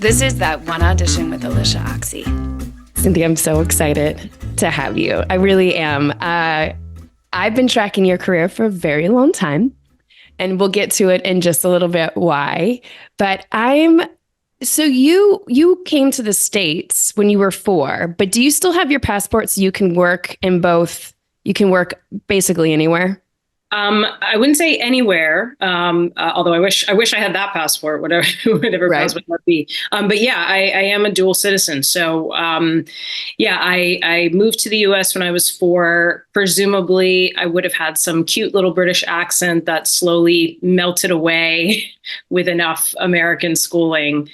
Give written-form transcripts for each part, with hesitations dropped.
This is That One Audition with Alyshia Ochse. Cynthia, I'm so excited to have you. I really am. I've been tracking your career for a very long time, and we'll get to it in just a little bit why. But so you came to the States when you were 4, but do you still have your passport so you can work in both? You can work basically anywhere? I wouldn't say anywhere, although I wish I had that passport, whatever Right. passport that be. But yeah, I am a dual citizen. So yeah, I moved to the US when I was 4. Presumably, I would have had some cute little British accent that slowly melted away with enough American schooling.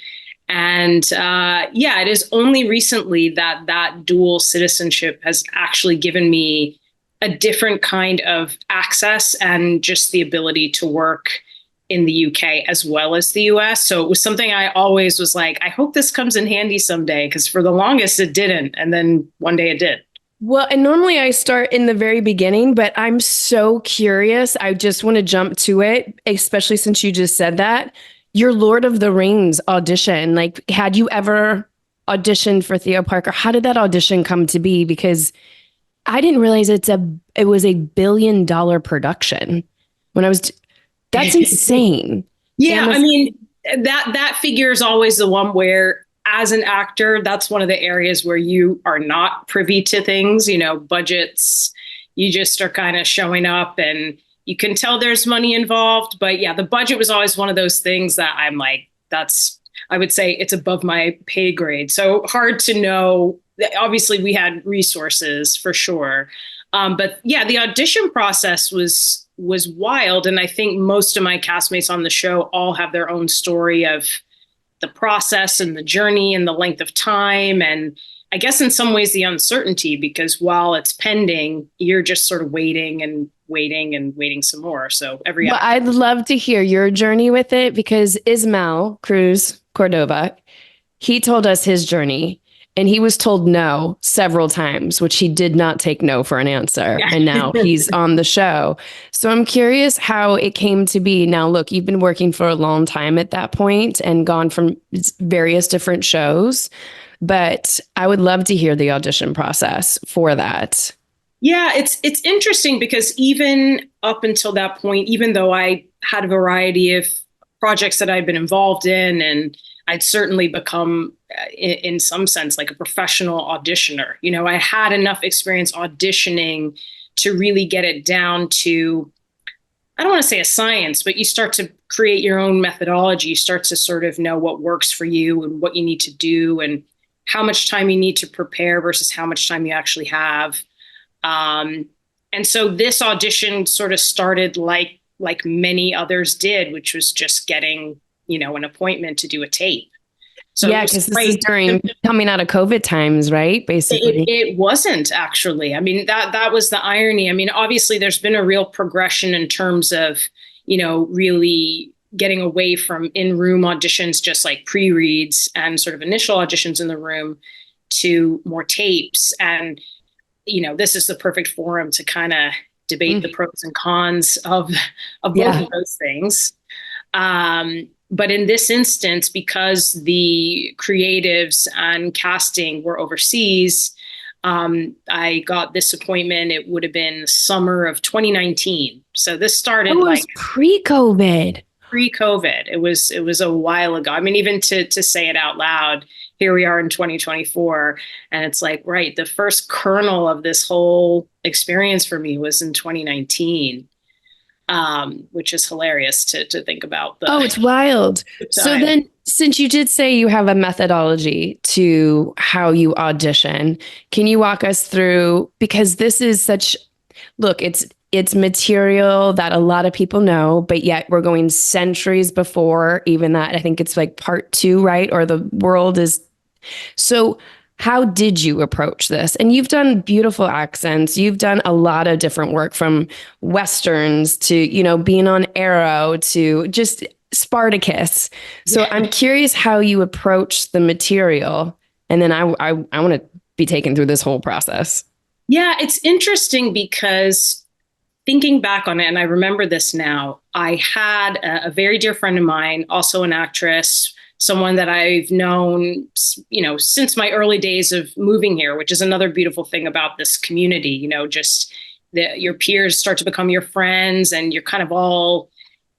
And yeah, it is only recently that dual citizenship has actually given me a different kind of access and just the ability to work in the UK as well as the US. So it was something I always was like, I hope this comes in handy someday, because for the longest it didn't. And then one day it did. Well, and normally I start in the very beginning, but I'm so curious. I just want to jump to it, especially since you just said that. Your Lord of the Rings audition, like, had you ever auditioned for Theo Parker? How did that audition come to be? Because I didn't realize it was a $1 billion production when I was, that's insane. Yeah. I mean, that figure is always the one where, as an actor, that's one of the areas where you are not privy to things, budgets. You just are kind of showing up and you can tell there's money involved. But yeah, the budget was always one of those things that I'm like, I would say it's above my pay grade. So hard to know. Obviously, we had resources for sure. But yeah, the audition process was wild. And I think most of my castmates on the show all have their own story of the process and the journey and the length of time. And I guess in some ways the uncertainty, because while it's pending, you're just sort of waiting and waiting and waiting some more. So well, I'd love to hear your journey with it, because Ismael Cruz Cordova, he told us his journey. And he was told no several times, which he did not take no for an answer. Yeah. And now he's on the show. So I'm curious how it came to be. Now, look, you've been working for a long time at that point and gone from various different shows. But I would love to hear the audition process for that. Yeah, it's interesting because even up until that point, even though I had a variety of projects that I'd been involved in, and I'd certainly become, in some sense, like a professional auditioner. I had enough experience auditioning to really get it down to, I don't want to say a science, but you start to create your own methodology. You start to sort of know what works for you and what you need to do and how much time you need to prepare versus how much time you actually have. And so this audition sort of started like many others did, which was just getting an appointment to do a tape. So yeah, because this is during coming out of COVID times, right? Basically, it wasn't actually. I mean, that was the irony. I mean, obviously, there's been a real progression in terms of really getting away from in-room auditions, just like pre-reads and sort of initial auditions in the room, to more tapes. And this is the perfect forum to kind of debate the pros and cons of both of those things. But in this instance, because the creatives and casting were overseas, I got this appointment. It would have been summer of 2019. So this started like pre-COVID. Pre-COVID. It was a while ago. I mean, even to say it out loud, here we are in 2024. And it's like, right, the first kernel of this whole experience for me was in 2019. Which is hilarious to think about. It's wild. So then, since you did say you have a methodology to how you audition, can you walk us through, because this is it's material that a lot of people know, but yet we're going centuries before even that. I think it's like part 2, right? Or the world is. So how did you approach this? And you've done beautiful accents. You've done a lot of different work, from Westerns to, being on Arrow to just Spartacus. So I'm curious how you approach the material. And then I want to be taken through this whole process. Yeah, it's interesting because thinking back on it, and I remember this now, I had a very dear friend of mine, also an actress, someone that I've known, since my early days of moving here, which is another beautiful thing about this community, just your peers start to become your friends and you're kind of all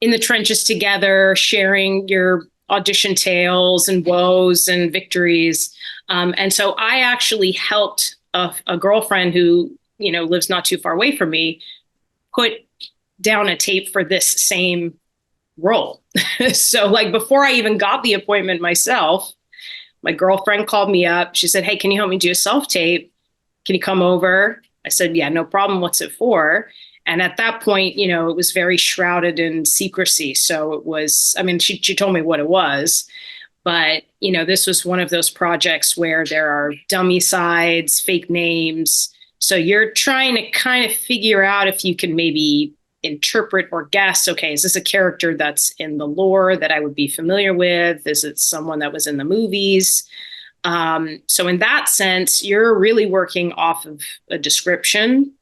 in the trenches together, sharing your audition tales and woes and victories. And so I actually helped a girlfriend who, lives not too far away from me, put down a tape for this same role. So like before I even got the appointment myself, my girlfriend called me up. She said, "Hey, can you help me do a self-tape? Can you come over?" I said, "Yeah, no problem. What's it for?" And at that point, it was very shrouded in secrecy. So it was, she told me what it was, but, this was one of those projects where there are dummy sides, fake names. So you're trying to kind of figure out if you can maybe interpret or guess, okay, is this a character that's in the lore that I would be familiar with? Is it someone that was in the movies? So in that sense, you're really working off of a description.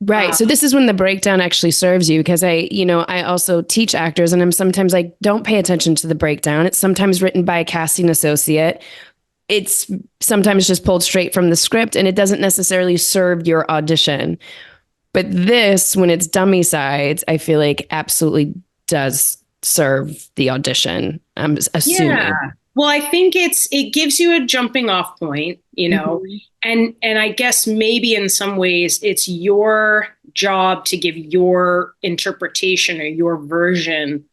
Right. So this is when the breakdown actually serves you, because I also teach actors, and I'm sometimes like, don't pay attention to the breakdown. It's sometimes written by a casting associate. It's sometimes just pulled straight from the script, and it doesn't necessarily serve your audition. But this, when it's dummy sides, I feel like absolutely does serve the audition. I'm assuming. Yeah. Well, I think it gives you a jumping off point, and I guess maybe in some ways it's your job to give your interpretation or your version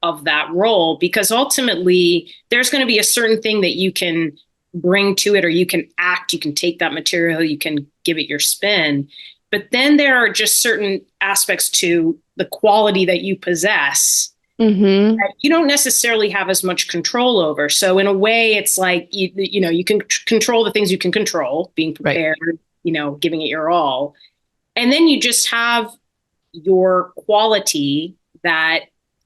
of that role, because ultimately there's going to be a certain thing that you can bring to it, or you can act, you can take that material, you can give it your spin. But then there are just certain aspects to the quality that you possess that you don't necessarily have as much control over. So in a way, it's like, you can control the things you can control, being prepared, right, giving it your all. And then you just have your quality that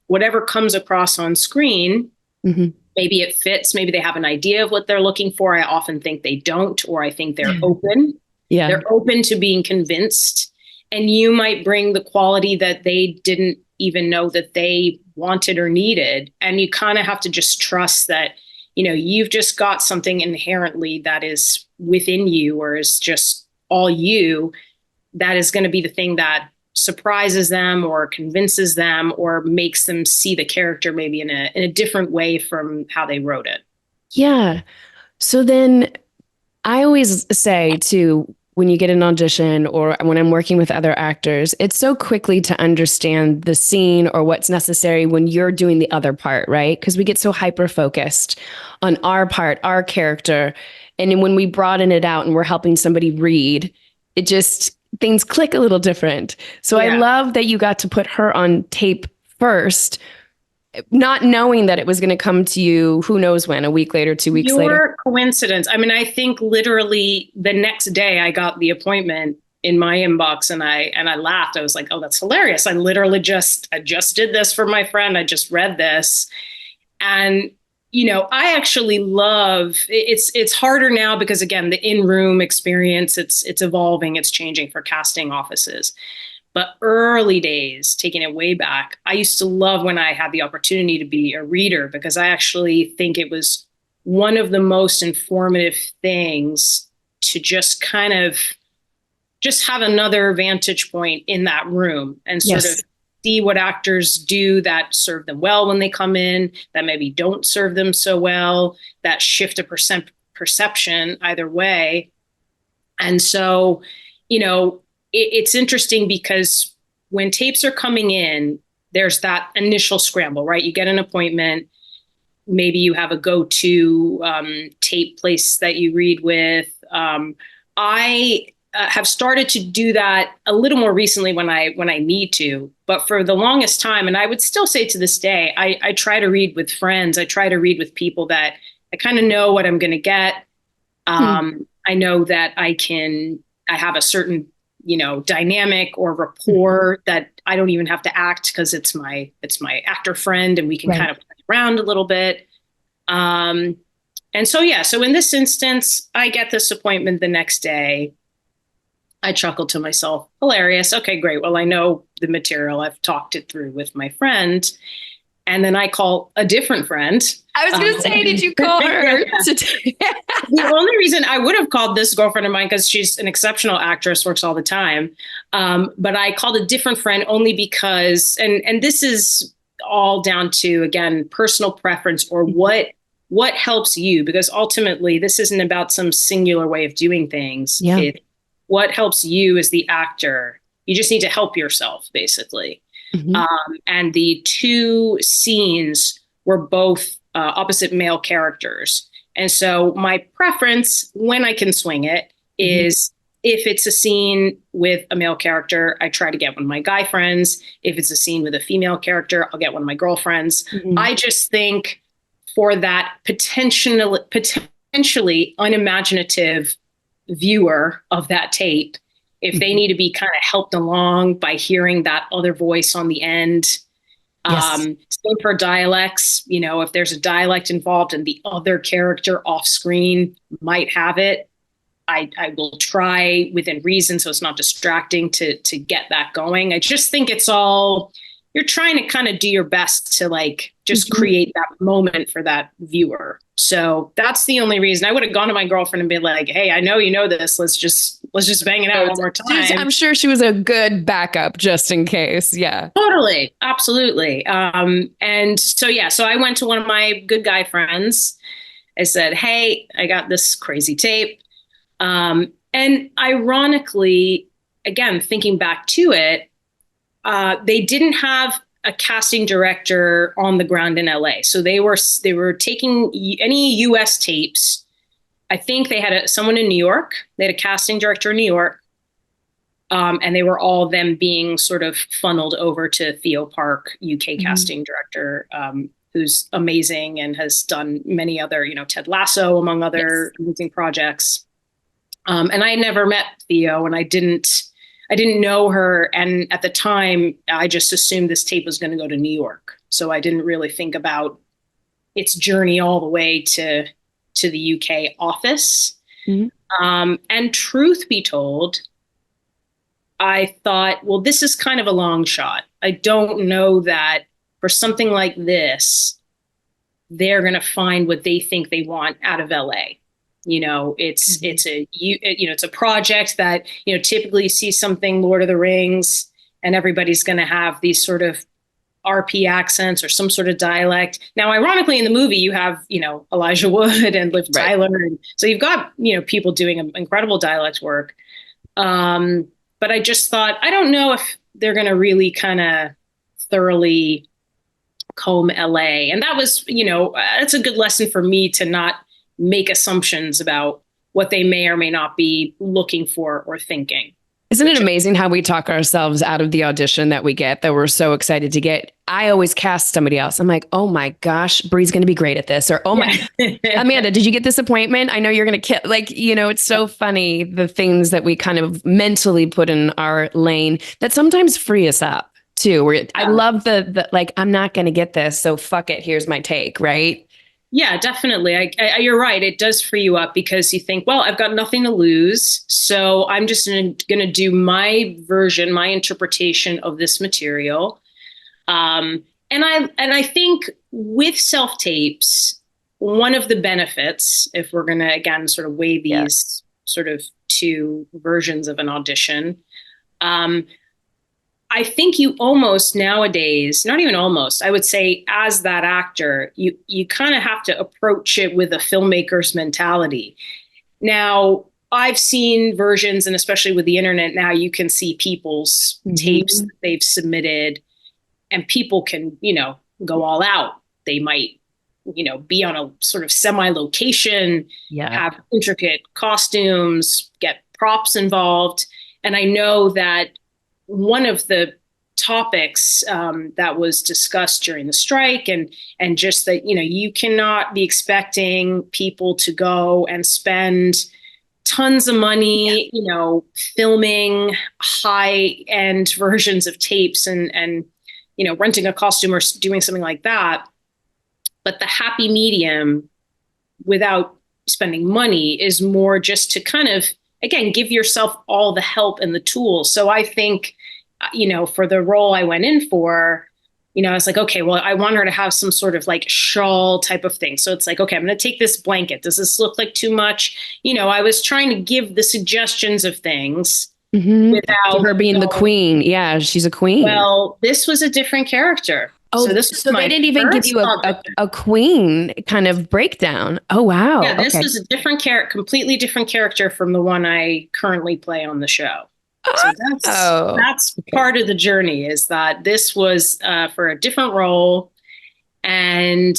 whatever comes across on screen, maybe it fits, maybe they have an idea of what they're looking for. I often think they don't, or I think they're open. Yeah. They're open to being convinced, and you might bring the quality that they didn't even know that they wanted or needed. And you kind of have to just trust that, you've just got something inherently that is within you, or is just all you, that is going to be the thing that surprises them or convinces them or makes them see the character maybe in a different way from how they wrote it. Yeah. So then I always say too, when you get an audition or when I'm working with other actors, it's so quickly to understand the scene or what's necessary when you're doing the other part, right? Because we get so hyper-focused on our part, our character. And then when we broaden it out and we're helping somebody read, it just, things click a little different. So yeah. I love that you got to put her on tape first, not knowing that it was going to come to you, who knows when, a week later, 2 weeks later. Coincidence. I think literally the next day I got the appointment in my inbox, and I laughed. I was like, "Oh, that's hilarious. I literally just did this for my friend. I just read this." And, I actually love, it's harder now because, again, the in-room experience, it's evolving, it's changing for casting offices. But early days, taking it way back, I used to love when I had the opportunity to be a reader, because I actually think it was one of the most informative things to just kind of just have another vantage point in that room and sort of see what actors do that serve them well when they come in, that maybe don't serve them so well, that shift a perception either way. And so, it's interesting because when tapes are coming in, there's that initial scramble, right? You get an appointment. Maybe you have a go-to tape place that you read with. I have started to do that a little more recently when I need to. But for the longest time, and I would still say to this day, I try to read with friends. I try to read with people that I kind of know what I'm going to get. I know that I have a certain dynamic or rapport that I don't even have to act, because it's my actor friend, and we can kind of play around a little bit. And so in this instance, I get this appointment the next day. I chuckle to myself, hilarious. Okay, great. Well, I know the material. I've talked it through with my friend. And then I call a different friend I was going to say, did you call her? The only reason I would have called this girlfriend of mine, because she's an exceptional actress, works all the time. But I called a different friend only because, and this is all down to, again, personal preference or what helps you, because ultimately this isn't about some singular way of doing things. Yeah. What helps you as the actor. You just need to help yourself, basically. And the two scenes were both opposite male characters. And so my preference, when I can swing it, is if it's a scene with a male character, I try to get one of my guy friends. If it's a scene with a female character, I'll get one of my girlfriends. I just think for that potentially unimaginative viewer of that tape, if they need to be kind of helped along by hearing that other voice on the end. Same for dialects, if there's a dialect involved and the other character off screen might have it, I will try within reason so it's not distracting to get that going. I just think it's all, you're trying to kind of do your best to just create that moment for that viewer. So that's the only reason. I would have gone to my girlfriend and been like, hey, I know you know this. Let's just bang it out one more time. I'm sure she was a good backup just in case. Yeah, totally. Absolutely. And so I went to one of my good guy friends. I said, hey, I got this crazy tape. And ironically, again, thinking back to it, they didn't have a casting director on the ground in LA. So they were taking any US tapes. I think they had someone in New York. They had a casting director in New York. And they were all them being sort of funneled over to Theo Park, UK casting director, who's amazing and has done many other, Ted Lasso, among other amazing projects. And I had never met Theo, and I didn't know her. And at the time, I just assumed this tape was going to go to New York. So I didn't really think about its journey all the way to the UK office. And truth be told, I thought, well, this is kind of a long shot. I don't know that for something like this, they're going to find what they think they want out of LA. It's a project that, typically you see something Lord of the Rings and everybody's going to have these sort of RP accents or some sort of dialect. Now, ironically, in the movie, you have, Elijah Wood and Liv Tyler. And so you've got, people doing incredible dialect work. But I just thought, I don't know if they're going to really kind of thoroughly comb LA. And that was, that's a good lesson for me to not make assumptions about what they may or may not be looking for or thinking. Isn't it amazing how we talk ourselves out of the audition that we get, that we're so excited to get? I always cast somebody else. I'm like, oh my gosh, Bree's going to be great at this. Or, oh my, Amanda, did you get this appointment? I know you're going to kill. It's so funny, the things that we kind of mentally put in our lane that sometimes free us up too. Where I love the I'm not going to get this, so fuck it. Here's my take. Right. Yeah, definitely. You're right. It does free you up because you think, well, I've got nothing to lose. So I'm just going to do my version, my interpretation of this material. And I think with self-tapes, one of the benefits, if we're going to, again, sort of weigh these sort of two versions of an audition, I think you almost nowadays, not even almost, I would say as that actor, you kind of have to approach it with a filmmaker's mentality. Now, I've seen versions, and especially with the internet now, you can see people's tapes that they've submitted, and people can, go all out. They might, be on a sort of semi-location, have intricate costumes, get props involved. And I know that one of the topics that was discussed during the strike and just that, you cannot be expecting people to go and spend tons of money, filming high end versions of tapes and renting a costume or doing something like that. But the happy medium without spending money is more just to kind of, again, give yourself all the help and the tools. So I think, for the role I went in for, I was like, okay, well, I want her to have some sort of like shawl type of thing. So it's like, okay, I'm going to take this blanket. Does this look like too much? I was trying to give the suggestions of things without her being the queen. Yeah, she's a queen. Well, this was a different character. Oh, so they didn't even give you a queen kind of breakdown. Oh, wow. Yeah, this was a different character, completely different character from the one I currently play on the show. So that's part of the journey, is that this was for a different role. And,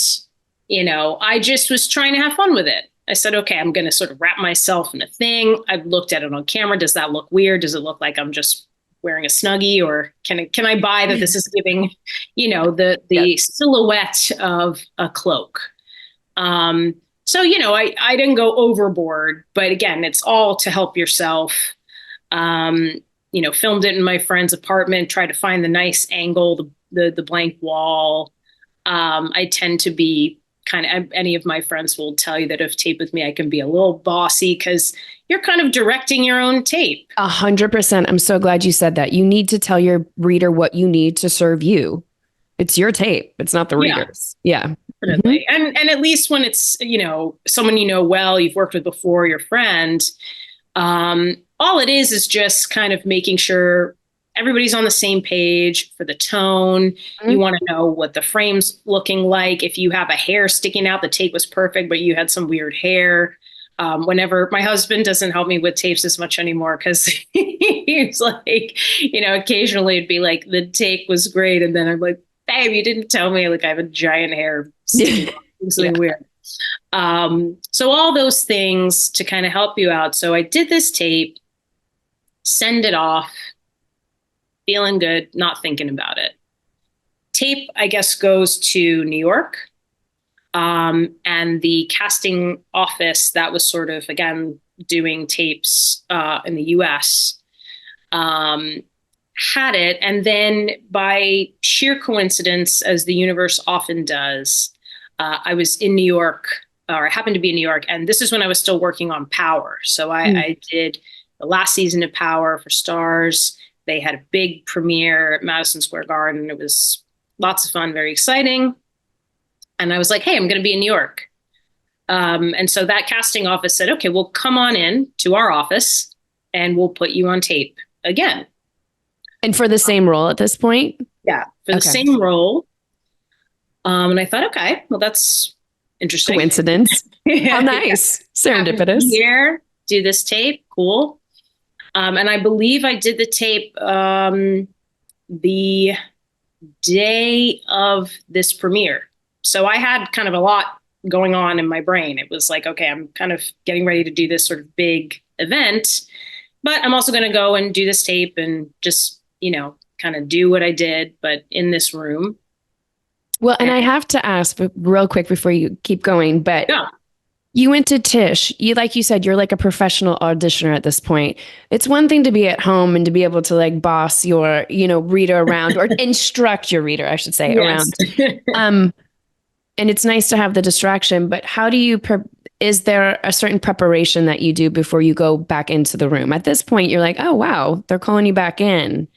I just was trying to have fun with it. I said, okay, I'm going to sort of wrap myself in a thing. I've looked at it on camera. Does that look weird? Does it look like I'm just wearing a Snuggie, or can I buy that this is giving, the silhouette of a cloak? So, I didn't go overboard, but again, it's all to help yourself. Filmed it in my friend's apartment, tried to find the nice angle, the blank wall. I tend to be any of my friends will tell you that if tape with me, I can be a little bossy because you're kind of directing your own tape. 100%. I'm so glad you said that. You need to tell your reader what you need to serve you. It's your tape. It's not the reader's. Yeah. Definitely. And at least when it's, someone well, you've worked with before, your friend, all it is just kind of making sure everybody's on the same page for the tone. You want to know what the frame's looking like. If you have a hair sticking out, the tape was perfect, but you had some weird hair. Whenever my husband doesn't help me with tapes as much anymore, because he's like, occasionally it'd be like, the tape was great. And then I'm like, babe, you didn't tell me, like, I have a giant hair sticking out. Something weird. So all those things to kind of help you out. So I did this tape, send it off, feeling good, not thinking about it. Tape, I guess, goes to New York. And the casting office that was sort of, again, doing tapes in the US had it. And then by sheer coincidence, as the universe often does, I was in New York, or I happened to be in New York. And this is when I was still working on Power. So I did the last season of Power for Stars. They had a big premiere at Madison Square Garden. It was lots of fun, very exciting. And I was like, hey, I'm going to be in New York. And so that casting office said, okay, well, come on in to our office and we'll put you on tape again. And for the same role at this point? Yeah, for the same role. And I thought, okay, well, that's interesting. Coincidence. How nice. Serendipitous. Here, do this tape. Cool. And I believe I did the tape the day of this premiere. So I had kind of a lot going on in my brain. It was like, okay, I'm kind of getting ready to do this sort of big event, but I'm also going to go and do this tape and just, kind of do what I did, but in this room. Well, and I have to ask real quick before you keep going, but you went to Tisch. Like you said, you're like a professional auditioner at this point. It's one thing to be at home and to be able to like boss your, reader around, or instruct your reader, I should say, around. And it's nice to have the distraction, but how do you, is there a certain preparation that you do before you go back into the room? At this point, you're like, oh, wow, they're calling you back in.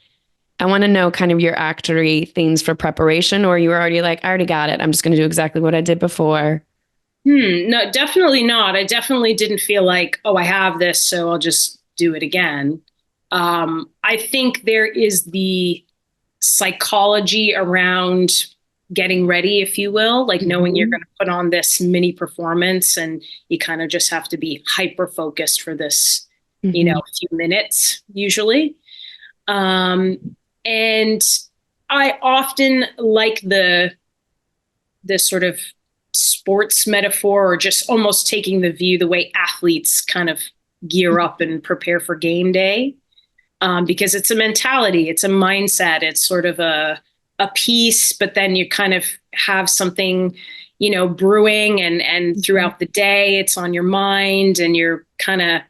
I want to know kind of your actory things for preparation, or you were already like, I already got it. I'm just going to do exactly what I did before. No, definitely not. I definitely didn't feel like, oh, I have this, so I'll just do it again. I think there is the psychology around getting ready, if you will, like knowing you're going to put on this mini performance and you kind of just have to be hyper focused for this, few minutes usually. And I often like the sort of sports metaphor, or just almost taking the view the way athletes kind of gear up and prepare for game day, because it's a mentality, it's a mindset, it's sort of a piece, but then you kind of have something, brewing, and throughout the day it's on your mind and you're kind of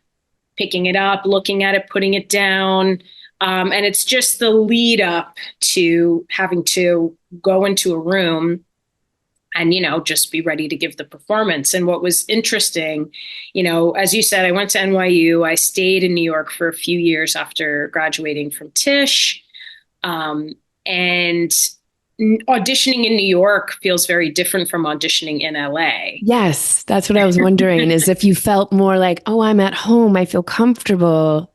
picking it up, looking at it, putting it down. And it's just the lead up to having to go into a room and, just be ready to give the performance. And what was interesting, as you said, I went to NYU. I stayed in New York for a few years after graduating from Tisch. And auditioning in New York feels very different from auditioning in LA. Yes, that's what I was wondering, is if you felt more like, oh, I'm at home, I feel comfortable.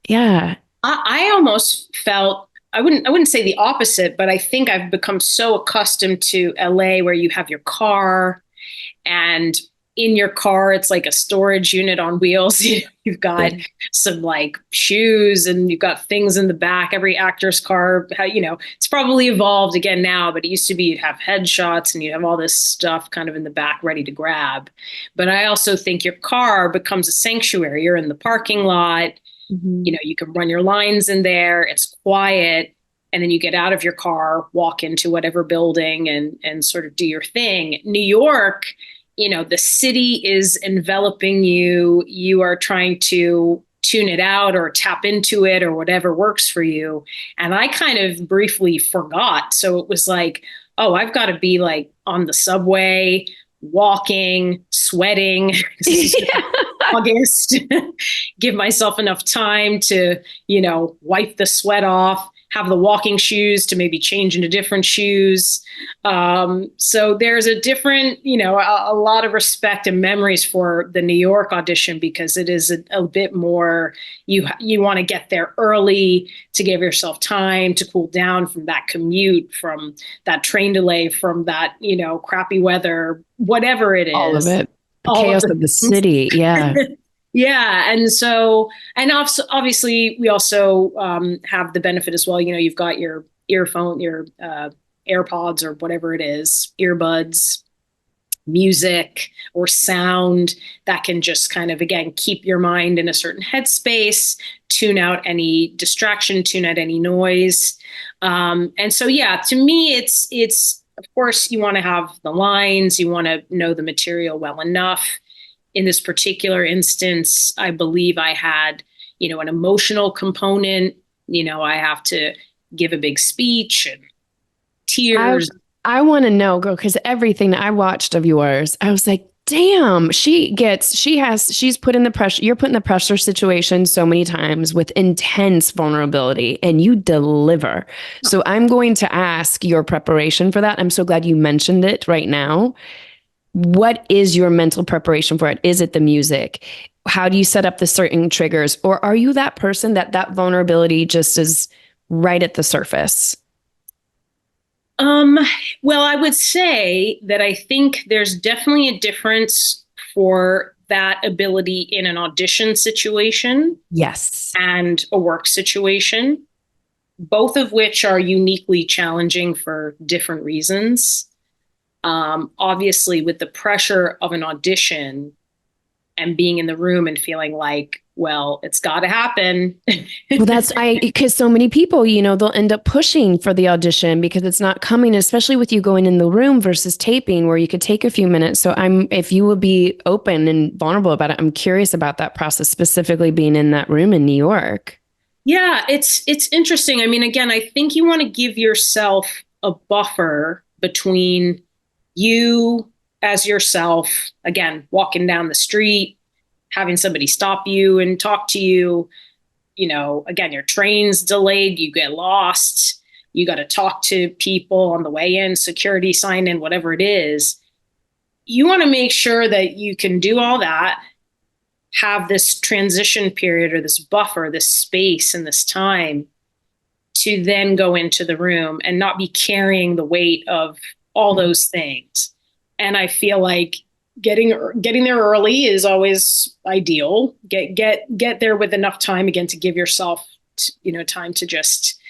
Yeah. I almost felt I wouldn't say the opposite, but I think I've become so accustomed to LA where you have your car, and in your car it's like a storage unit on wheels. You've got some like shoes and you've got things in the back. Every actor's car, it's probably evolved again now, but it used to be you'd have headshots and you'd have all this stuff kind of in the back ready to grab. But I also think your car becomes a sanctuary. You're in the parking lot. You can run your lines in there. It's quiet. And then you get out of your car, walk into whatever building and sort of do your thing. New York, the city is enveloping you. You are trying to tune it out or tap into it or whatever works for you. And I kind of briefly forgot. So it was like, oh, I've got to be like on the subway, walking, sweating. August, give myself enough time to, wipe the sweat off, have the walking shoes to maybe change into different shoes. So there's a different, a lot of respect and memories for the New York audition because it is a bit more, you want to get there early to give yourself time to cool down from that commute, from that train delay, from that, crappy weather, whatever it is. All of it. The chaos of the city. Yeah. Yeah. And so, and obviously we also have the benefit as well. You've got your earphone, your AirPods or whatever it is, earbuds, music or sound that can just kind of, again, keep your mind in a certain headspace, tune out any distraction, tune out any noise. And so, yeah, to me, it's, of course, you want to have the lines, you want to know the material well enough. In this particular instance, I believe I had, an emotional component. I have to give a big speech and tears. I want to know, girl, because everything that I watched of yours, I was like, damn, she's put in the pressure. You're put in the pressure situation so many times with intense vulnerability and you deliver. So I'm going to ask your preparation for that. I'm so glad you mentioned it right now. What is your mental preparation for it? Is it the music? How do you set up the certain triggers? Or are you that person that vulnerability just is right at the surface? Well, I would say that I think there's definitely a difference for that ability in an audition situation. Yes. And a work situation, both of which are uniquely challenging for different reasons. Obviously, with the pressure of an audition and being in the room and feeling like, well, it's got to happen. Well, because so many people, they'll end up pushing for the audition because it's not coming, especially with you going in the room versus taping where you could take a few minutes. So if you would be open and vulnerable about it, I'm curious about that process, specifically being in that room in New York. Yeah, it's interesting. I mean, again, I think you want to give yourself a buffer between you as yourself, again, walking down the street, having somebody stop you and talk to you, again, your train's delayed, you get lost, you got to talk to people on the way in, security sign in, whatever it is. You want to make sure that you can do all that, have this transition period or this buffer, this space and this time to then go into the room and not be carrying the weight of all those things. And I feel like getting there early is always ideal. Get there with enough time, again, to give yourself, time to just,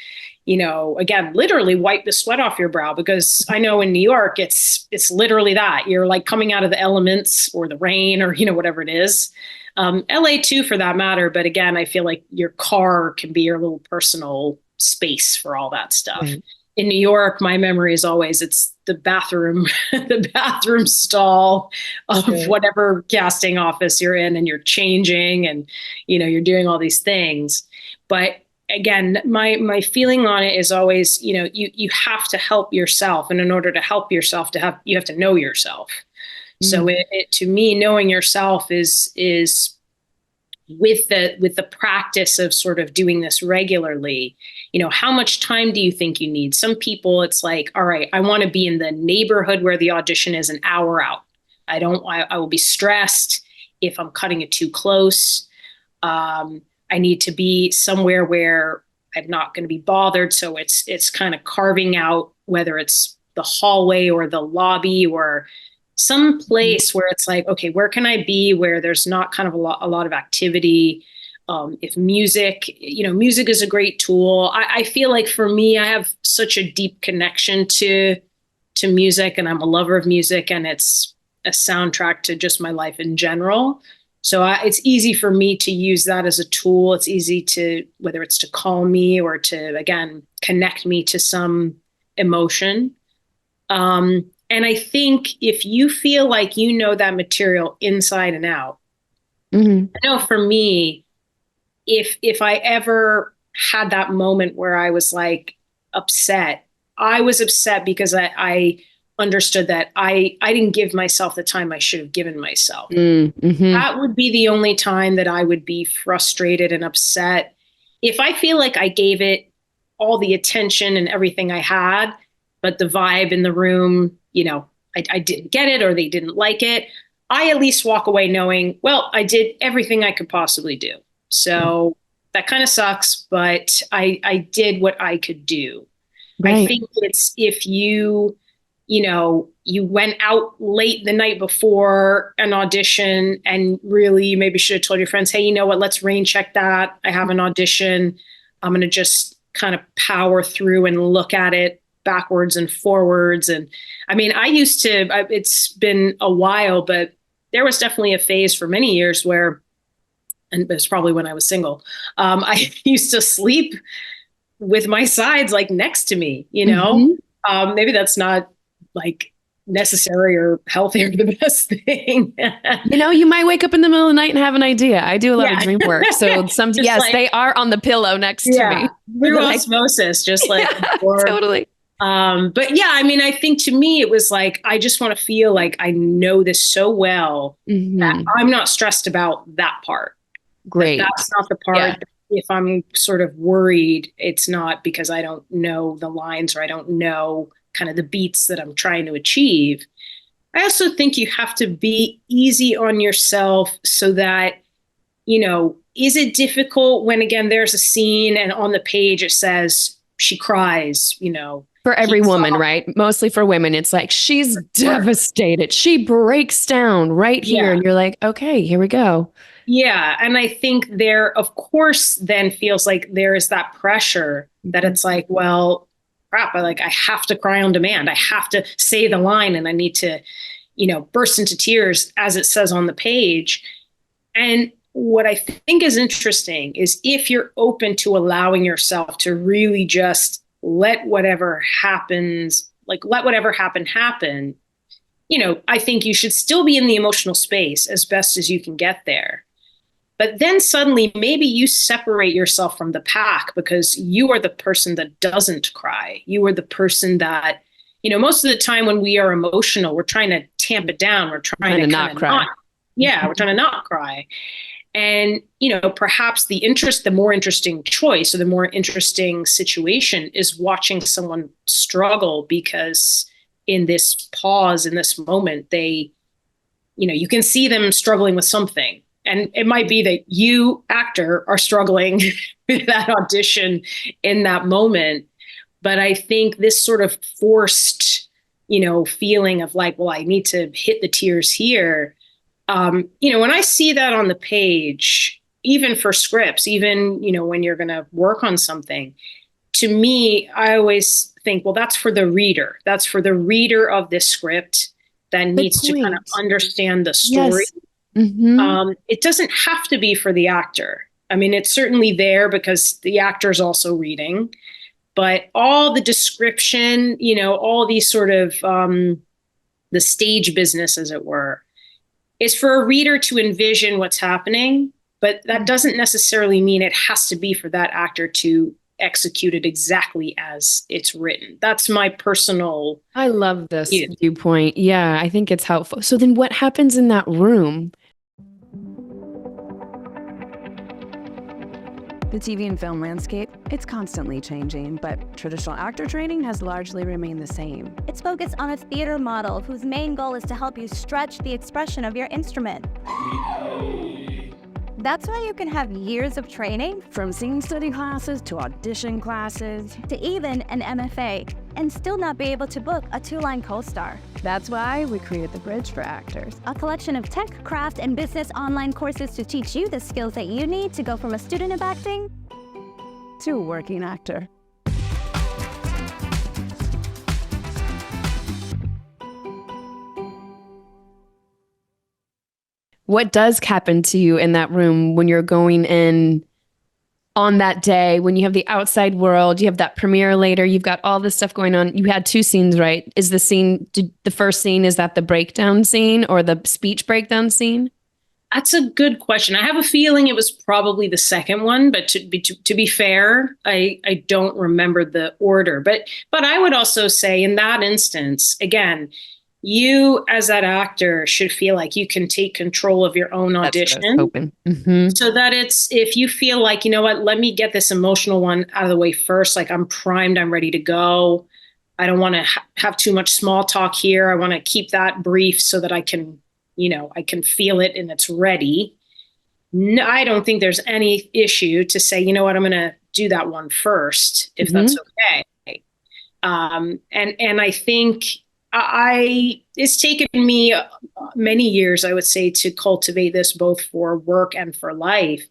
again, literally wipe the sweat off your brow, because I know in New York, it's literally that you're like coming out of the elements or the rain or, whatever it is. LA too, for that matter. But again, I feel like your car can be your little personal space for all that stuff. Mm-hmm. In New York, my memory is always it's the bathroom, the bathroom stall of whatever casting office you're in, and you're changing and, you're doing all these things. But again, my feeling on it is always, you have to help yourself. And in order to help yourself, you have to know yourself. Mm-hmm. So to me, knowing yourself is with the practice of sort of doing this regularly, how much time do you think you need? Some people, it's like, all right, I want to be in the neighborhood where the audition is an hour out. I will be stressed if I'm cutting it too close. I need to be somewhere where I'm not going to be bothered. So it's kind of carving out whether it's the hallway or the lobby or some place where it's like, okay, where can I be where there's not kind of a lot of activity? If music is a great tool. I feel like for me, I have such a deep connection to music, and I'm a lover of music, and it's a soundtrack to just my life in general. So it's easy for me to use that as a tool. It's easy to, whether it's to calm me or to, again, connect me to some emotion. And I think if you feel like you know that material inside and out, I know for me, if I ever had that moment where I was like upset, I was upset because I understood that I didn't give myself the time I should have given myself. That would be the only time that I would be frustrated and upset. If I feel like I gave it all the attention and everything I had, but the vibe in the room, I didn't get it or they didn't like it, I at least walk away knowing, well, I did everything I could possibly do. So that kind of sucks, but I did what I could do. Right. I think it's if you went out late the night before an audition and really maybe should have told your friends, hey, you know what, let's rain check that. I have an audition. I'm going to just kind of power through and look at it backwards and forwards. And I mean, it's been a while, but there was definitely a phase for many years where, and it was probably when I was single, I used to sleep with my sides like next to me, maybe that's not like necessary or healthy or the best thing. You might wake up in the middle of the night and have an idea. I do a lot of dream work. So yes, like, they are on the pillow next to me. Through osmosis, just like totally. But yeah, I mean, I think to me, it was like, I just want to feel like I know this so well that I'm not stressed about that part. Great. That's not the part. Yeah. If I'm sort of worried, it's not because I don't know the lines or I don't know kind of the beats that I'm trying to achieve. I also think you have to be easy on yourself so that, is it difficult when, again, there's a scene and on the page it says she cries, For every woman, right? Mostly for women, it's like, she's devastated. She breaks down right here. Yeah. And you're like, okay, here we go. Yeah. And I think there, of course, then feels like there is that pressure that it's like, well, crap, I have to cry on demand. I have to say the line and I need to, burst into tears as it says on the page. And what I think is interesting is if you're open to allowing yourself to really just let whatever happens, let whatever happen. I think you should still be in the emotional space as best as you can get there. But then suddenly maybe you separate yourself from the pack because you are the person that doesn't cry. You are the person that, most of the time when we are emotional, we're trying to tamp it down. We're trying to not cry. We're trying to not cry. And, perhaps the more interesting choice or the more interesting situation is watching someone struggle because in this pause, in this moment, they, you can see them struggling with something. And it might be that you, actor, are struggling with that audition in that moment. But I think this sort of forced, feeling of like, well, I need to hit the tears here. When I see that on the page, even for scripts, even, when you're going to work on something, to me, I always think, well, that's for the reader. That's for the reader of this script that needs to kind of understand the story. Yes. It doesn't have to be for the actor. I mean, it's certainly there because the actor is also reading, but all the description, all these sort of the stage business, as it were, is for a reader to envision what's happening, but that doesn't necessarily mean it has to be for that actor to execute it exactly as it's written. That's my personal. I love this viewpoint. Yeah, I think it's helpful. So then what happens in that room? The TV and film landscape, it's constantly changing, but traditional actor training has largely remained the same. It's focused on a theater model whose main goal is to help you stretch the expression of your instrument. That's why you can have years of training, From scene study classes to audition classes, to even an MFA, and still not be able to book a 2-line co-star. That's why we created the Bridge for Actors. A collection of tech, craft, and business online courses to teach you the skills that you need to go from a student of acting to a working actor. What does happen to you in that room when you're going in on that day, when you have the outside world, you have that premiere later, you've got all this stuff going on. You had 2 scenes, right? Is the first scene, is that the breakdown scene or the speech breakdown scene? That's a good question. I have a feeling it was probably the second one, but to be fair, I don't remember the order. But I would also say in that instance, again, you as that actor should feel like you can take control of your own audition. So that if you feel like, you know what, let me get this emotional one out of the way first, like I'm primed, I'm ready to go. I don't want to have too much small talk here. I want to keep that brief so that I can feel it and it's ready. No, I don't think there's any issue to say, you know what, I'm going to do that one first, if that's okay. And I think it's taken me many years, I would say, to cultivate this both for work and for life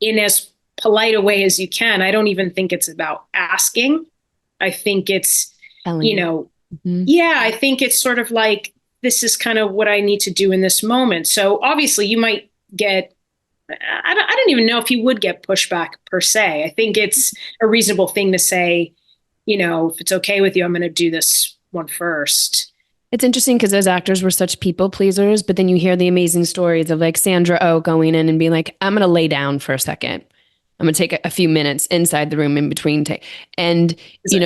in as polite a way as you can. I don't even think it's about asking. I think it's, I think it's sort of like, this is kind of what I need to do in this moment. So obviously you might get, I don't even know if you would get pushback per se. I think it's a reasonable thing to say, if it's okay with you, I'm going to do this one first. It's interesting because as actors, we're such people pleasers, but then you hear the amazing stories of like Sandra Oh going in and being like, I'm going to lay down for a second. I'm going to take a few minutes inside the room in between. And,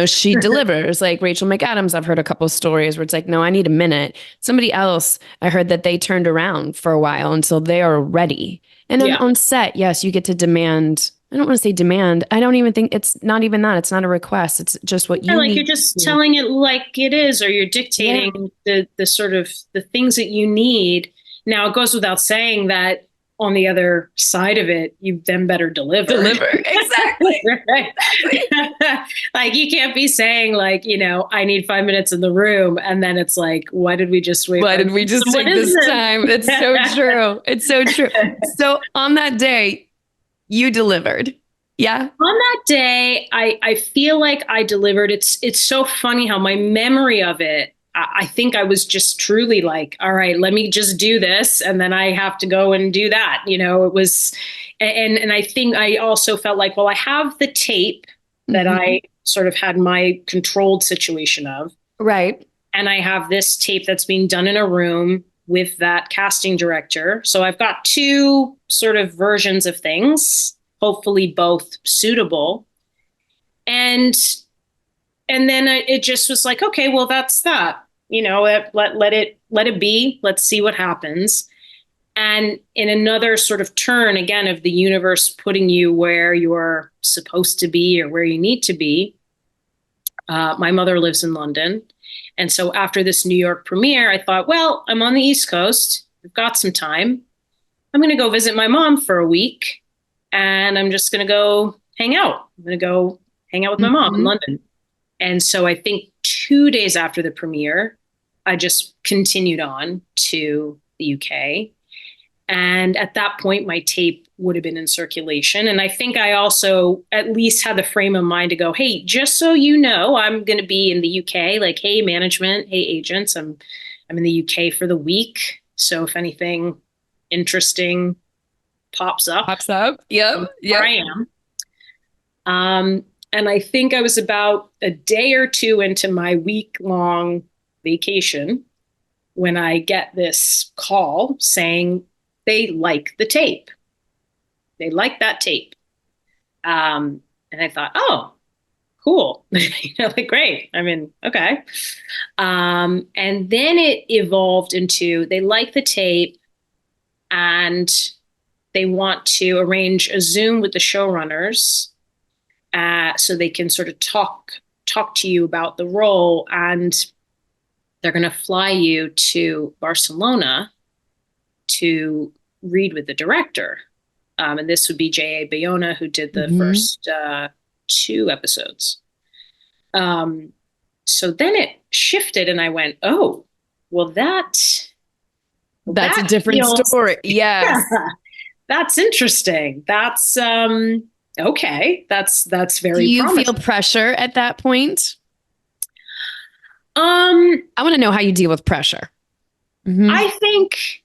she delivers. Like Rachel McAdams, I've heard a couple of stories where it's like, no, I need a minute. Somebody else, I heard that they turned around for a while until they are ready. And then on set, yes, you get to demand. I don't want to say demand. I don't even think it's not even that. It's not a request. It's just what you need. You're just telling it like it is, or you're dictating the sort of the things that you need. Now, it goes without saying that on the other side of it, you then better deliver. Exactly. Right? Like you can't be saying like, I need 5 minutes in the room. And then it's like, why did we just wait? Why did we just take this time? It's so true. It's so true. So on that day, you delivered. Yeah. On that day, I feel like I delivered. It's so funny how my memory of it, I think I was just truly like, all right, let me just do this. And then I have to go and do that. It was, and I think I also felt like, well, I have the tape that I sort of had my controlled situation of. Right. And I have this tape that's being done in a room with that casting director. So I've got 2 sort of versions of things, hopefully both suitable. And then it just was like, okay, well, that's that. Let it be. Let's see what happens. And in another sort of turn, again, of the universe putting you where you're supposed to be or where you need to be, my mother lives in London. And so after this New York premiere, I thought, well, I'm on the East Coast. I've got some time. I'm going to go visit my mom for a week. And I'm just going to go hang out. I'm going to go hang out with my mom in London. And so I think 2 days after the premiere, I just continued on to the UK. And at that point, my tape would have been in circulation. And I think I also at least had the frame of mind to go, hey, just so you know, I'm going to be in the UK. Like, hey, management, hey, agents, I'm in the UK for the week. So if anything interesting pops up. Yep. Where I am. And I think I was about a day or 2 into my week-long vacation when I get this call saying they like the tape. They like that tape. And I thought, oh, cool. Like, great. I mean, okay. And then it evolved into they like the tape and they want to arrange a Zoom with the showrunners so they can sort of talk to you about the role. And they're going to fly you to Barcelona to read with the director. And this would be J.A. Bayona, who did the first 2 episodes. So then it shifted and I went, oh, well, that's a different story. Yes. Yeah, that's interesting. That's okay. That's very Do you promising. feel pressure at that point? I want to know how you deal with pressure. I think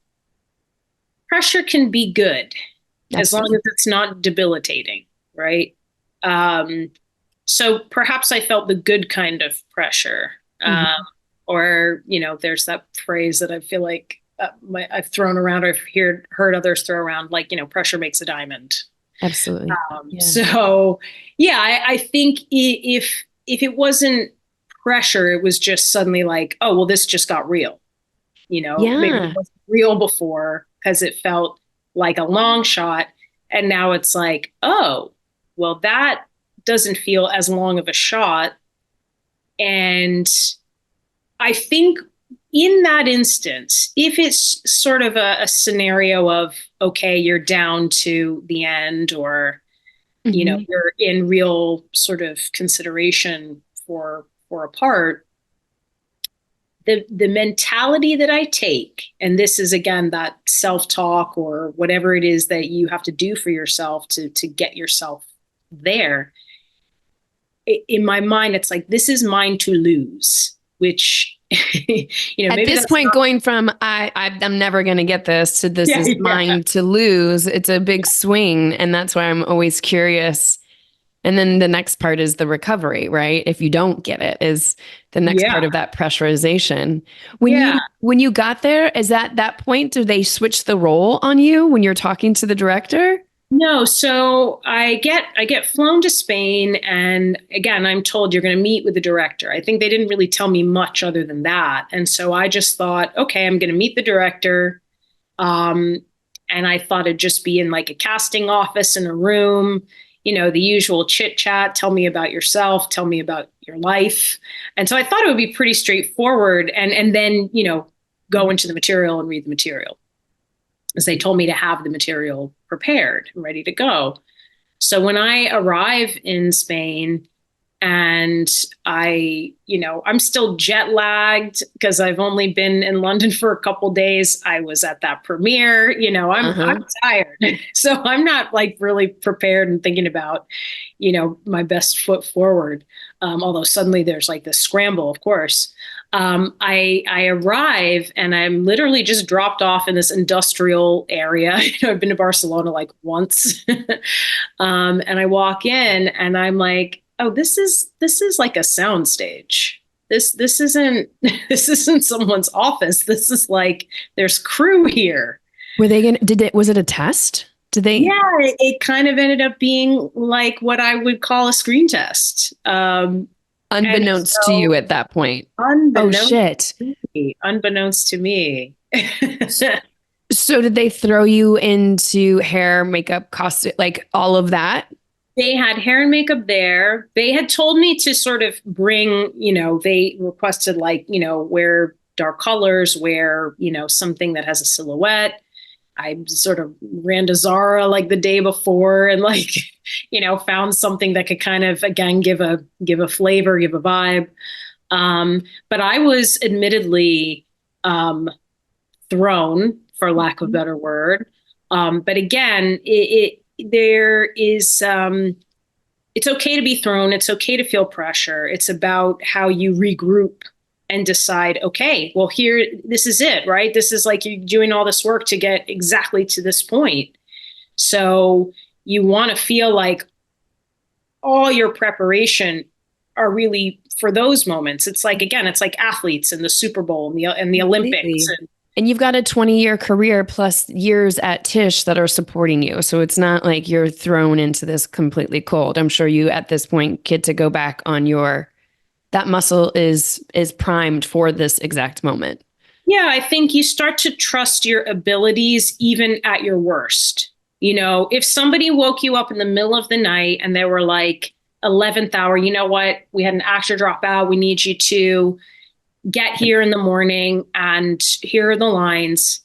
pressure can be good. Absolutely. As long as it's not debilitating, right? So perhaps I felt the good kind of pressure. Or, there's that phrase that I feel like I've thrown around, or I've heard others throw around, like, pressure makes a diamond. Absolutely. So, yeah, I think if it wasn't pressure, it was just suddenly like, oh, well, this just got real. Maybe it wasn't real before because it felt like a long shot. And now it's like, oh, well, that doesn't feel as long of a shot. And I think in that instance, if it's sort of a scenario of, okay, you're down to the end, or, you're in real sort of consideration for a part, the mentality that I take, and this is, again, that self-talk or whatever it is that you have to do for yourself to get yourself there. In my mind, it's like, this is mine to lose, which, at this point, going from I'm never going to get this to this is mine to lose, it's a big swing. And that's why I'm always curious. And then the next part is the recovery, right? If you don't get it, is the next part of that pressurization. When you got there, is that point, do they switch the role on you when you're talking to the director? No. So I get flown to Spain, and again, I'm told you're going to meet with the director. I think they didn't really tell me much other than that. And so I just thought, okay, I'm going to meet the director. And I thought it'd just be in like a casting office in a room, the usual chit chat, tell me about yourself, tell me about your life. And so I thought it would be pretty straightforward, and then, go into the material and read the material, as they told me to have the material prepared and ready to go. So when I arrive in Spain, and I'm still jet lagged because I've only been in London for a couple of days. I was at that premiere, I'm tired. So I'm not like really prepared and thinking about, my best foot forward. Although suddenly there's like this scramble, of course. I arrive and I'm literally just dropped off in this industrial area. I've been to Barcelona like once. And I walk in and I'm like, oh, this is like a sound stage. This isn't someone's office. This is like, there's crew here. Were they was it a test? Did they? Yeah, it kind of ended up being like what I would call a screen test. Unbeknownst to you at that point. Unbeknownst to me. So did they throw you into hair, makeup, costume, like all of that? They had hair and makeup there. They had told me to sort of bring, they requested like, wear dark colors, wear, something that has a silhouette. I sort of ran to Zara like the day before and like, found something that could kind of, again, give a flavor, give a vibe. But I was admittedly thrown, for lack of a better word. But again, there is, it's okay to be thrown. It's okay to feel pressure. It's about how you regroup and decide, okay, well, here, this is it, right? This is like you're doing all this work to get exactly to this point. So you want to feel like all your preparation are really for those moments. It's like, again, it's like athletes in the Super Bowl and the Olympics. And you've got a 20-year career plus years at Tisch that are supporting you. So it's not like you're thrown into this completely cold. I'm sure you, at this point, get to go back on that muscle is primed for this exact moment. Yeah, I think you start to trust your abilities even at your worst. You know, if somebody woke you up in the middle of the night and they were like, 11th hour, you know what? We had an actor drop out. We need you to get here in the morning and here are the lines.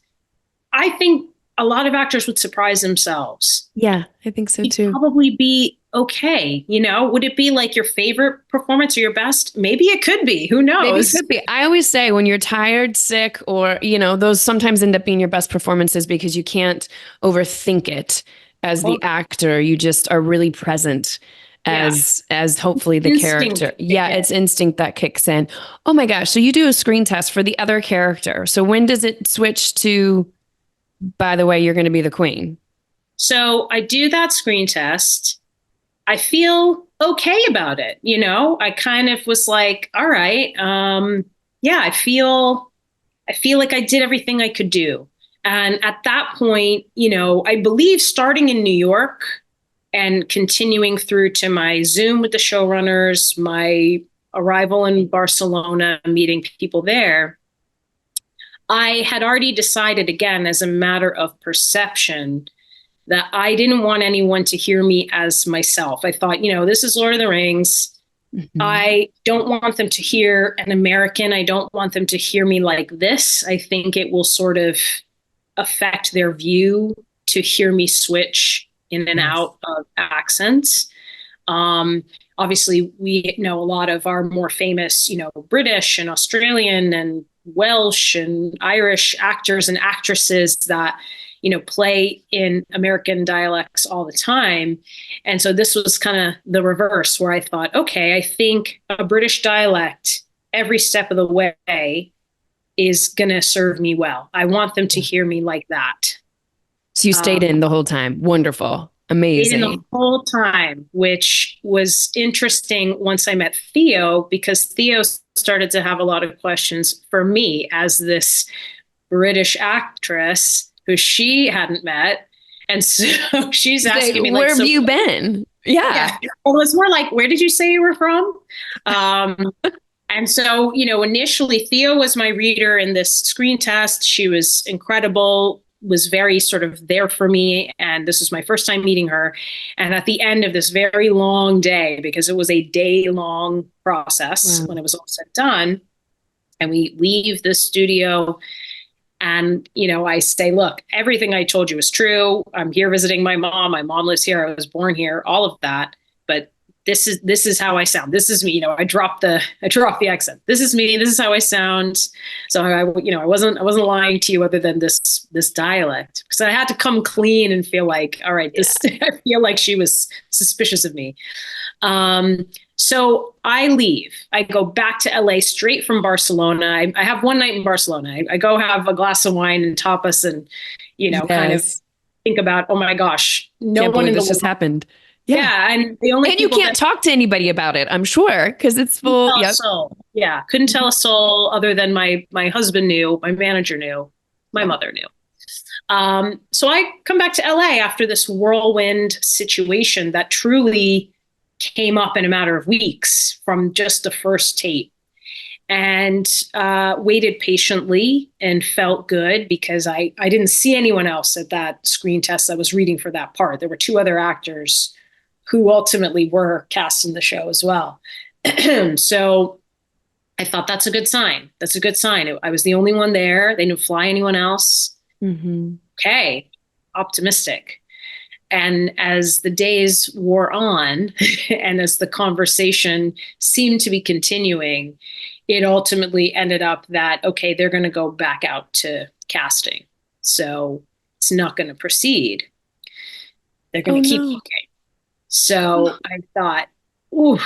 I think a lot of actors would surprise themselves. Yeah, I think so too. You'd probably be okay. You know, would it be like your favorite performance or your best? Maybe it could be. Who knows? Maybe it could be. I always say when you're tired, sick, or, you know, those sometimes end up being your best performances because you can't overthink it as the actor. You just are really present as hopefully the instinct character. Yeah, it's instinct that kicks in. Oh my gosh. So you do a screen test for the other character. So when does it switch to, by the way, you're going to be the queen? So I do that screen test. I feel okay about it. You know, I kind of was like, all right. Yeah, I feel like I did everything I could do. And at that point, you know, I believe starting in New York and continuing through to my Zoom with the showrunners, my arrival in Barcelona, meeting people there, I had already decided, again, as a matter of perception, that I didn't want anyone to hear me as myself. I thought, you know, this is Lord of the Rings. Mm-hmm. I don't want them to hear an American. I don't want them to hear me like this. I think it will sort of affect their view to hear me switch in and out of accents. Obviously, we know a lot of our more famous, you know, British and Australian and Welsh and Irish actors and actresses that, you know, play in American dialects all the time. And so this was kind of the reverse, where I thought, okay, I think a British dialect every step of the way is going to serve me well. I want them to hear me like that. So you stayed in the whole time. Wonderful. Amazing. Stayed in the whole time, which was interesting once I met Theo, because Theo started to have a lot of questions for me as this British actress who she hadn't met. And so she's asking me, like, where have you been? Yeah. Well, it was more like, where did you say you were from? And so, you know, initially Theo was my reader in this screen test. She was incredible, was very sort of there for me. And this was my first time meeting her. And at the end of this very long day, because it was a day-long process when it was all said and done, and we leave the studio, and, you know, I say, look, everything I told you is true. I'm here visiting my mom. My mom lives here. I was born here, all of that. But this is how I sound. This is me. You know, I dropped the accent. This is me. This is how I sound. So I wasn't lying to you other than this dialect, because I had to come clean and feel like, all right, I feel like she was suspicious of me. So I leave. I go back to LA straight from Barcelona. I have one night in Barcelona. I go have a glass of wine and tapas and, you know, kind of think about, oh my gosh, no one in the world just happened. Yeah. And the only you can't talk to anybody about it, I'm sure, because it's full. Yeah. Couldn't tell a soul other than my husband knew, my manager knew, my mother knew. So I come back to LA after this whirlwind situation that truly came up in a matter of weeks from just the first tape, and waited patiently and felt good because I didn't see anyone else at that screen test that was reading for that part. There were two other actors who ultimately were cast in the show as well. So I thought that's a good sign. That's a good sign. I was the only one there. They didn't fly anyone else. Mm-hmm. Okay, optimistic. And as the days wore on and as the conversation seemed to be continuing, it ultimately ended up that, okay, they're going to go back out to casting. So it's not going to proceed. They're going to keep looking. So I thought, ooh,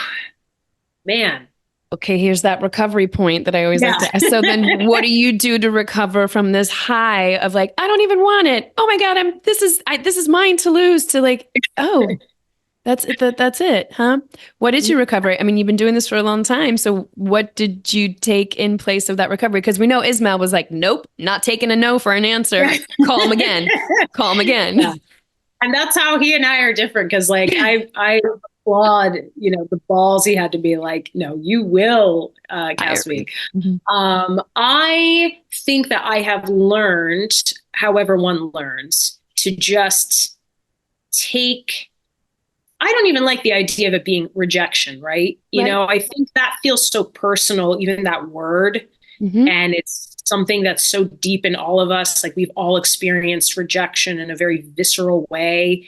man. Okay, here's that recovery point that I always like to ask. So then what do you do to recover from this high of like, I don't even want it. Oh my God, this is mine to lose, to like, oh, that's it, huh? What is your recovery? I mean, you've been doing this for a long time. So what did you take in place of that recovery? Because we know Ismail was like, nope, not taking a no for an answer. Call him again. Call him again. Yeah. And that's how he and I are different. Cause like I applaud, you know, the balls he had to be like, no, you will cast me. Mm-hmm. I think that I have learned, however one learns, to just I don't even like the idea of it being rejection, right? You know, I think that feels so personal, even that word. And it's something that's so deep in all of us. Like we've all experienced rejection in a very visceral way.